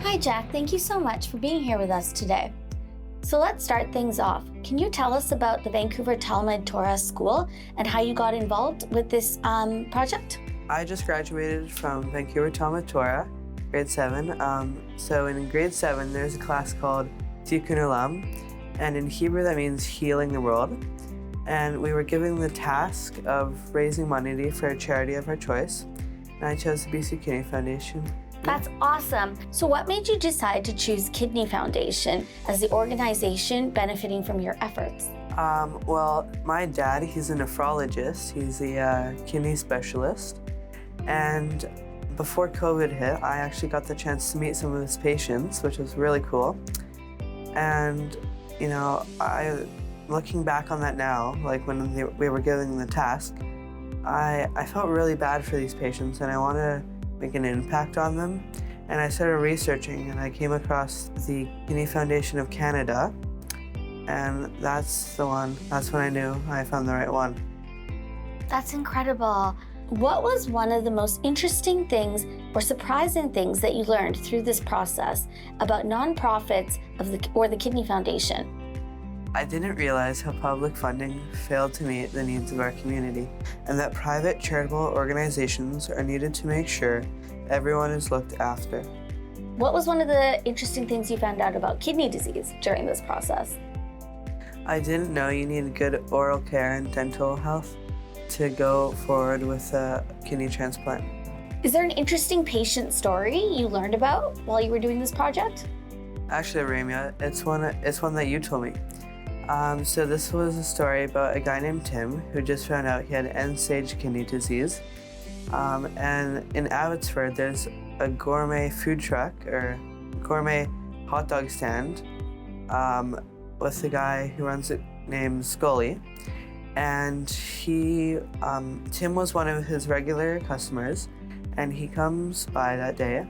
Hi, Jack. Thank you so much for being here with us today. So let's start things off. Can you tell us about the Vancouver Talmud Torah School and how you got involved with this project? I just graduated from Vancouver Talmud Torah, grade 7. So in grade 7, there's a class called Tikkun Olam, and in Hebrew that means healing the world. And we were given the task of raising money for a charity of our choice, and I chose the BC Kidney Foundation. That's awesome. So what made you decide to choose Kidney Foundation as the organization benefiting from your efforts? Well, my dad, he's a nephrologist. He's a kidney specialist. And before COVID hit, I actually got the chance to meet some of his patients, which was really cool. And, you know, looking back on that now, like when we were given the task, I felt really bad for these patients and I wanted to make an impact on them. And I started researching and I came across the Kidney Foundation of Canada, and that's the one. That's when I knew I found the right one. That's incredible. What was one of the most interesting things or surprising things that you learned through this process about nonprofits or the Kidney Foundation? I didn't realize how public funding failed to meet the needs of our community, and that private charitable organizations are needed to make sure everyone is looked after. What was one of the interesting things you found out about kidney disease during this process? I didn't know you needed good oral care and dental health to go forward with a kidney transplant. Is there an interesting patient story you learned about while you were doing this project? Actually, Ramya, it's one that you told me. So this was a story about a guy named Tim who just found out he had end-stage kidney disease. And in Abbotsford, there's a gourmet food truck or gourmet hot dog stand with a guy who runs it named Scully. And Tim was one of his regular customers, and he comes by that day,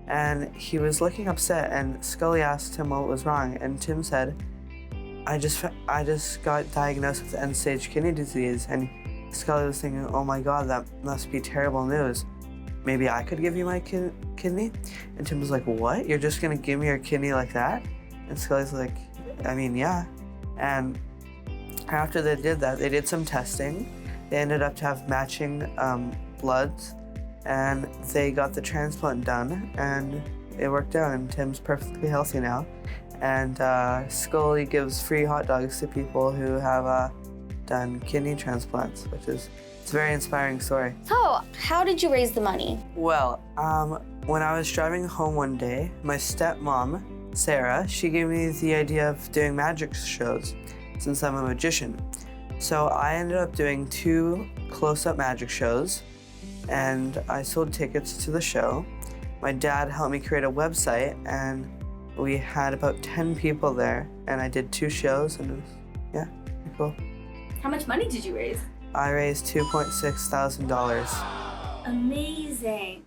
and he was looking upset, and Scully asked him what was wrong, and Tim said, I just got diagnosed with end-stage kidney disease. And Scully was thinking, oh my God, that must be terrible news. Maybe I could give you my kidney? And Tim was like, what? You're just gonna give me your kidney like that? And Scully's like, I mean, yeah. And after they did that, they did some testing. They ended up to have matching bloods, and they got the transplant done, and it worked out, and Tim's perfectly healthy now. And Scully gives free hot dogs to people who have done kidney transplants, it's a very inspiring story. So, how did you raise the money? Well, when I was driving home one day, my stepmom, Sarah, she gave me the idea of doing magic shows since I'm a magician. So I ended up doing 2 close-up magic shows, and I sold tickets to the show. My dad helped me create a website, and we had about 10 people there, and I did 2 shows, and it was, yeah, pretty cool. How much money did you raise? I raised $2,600. Amazing.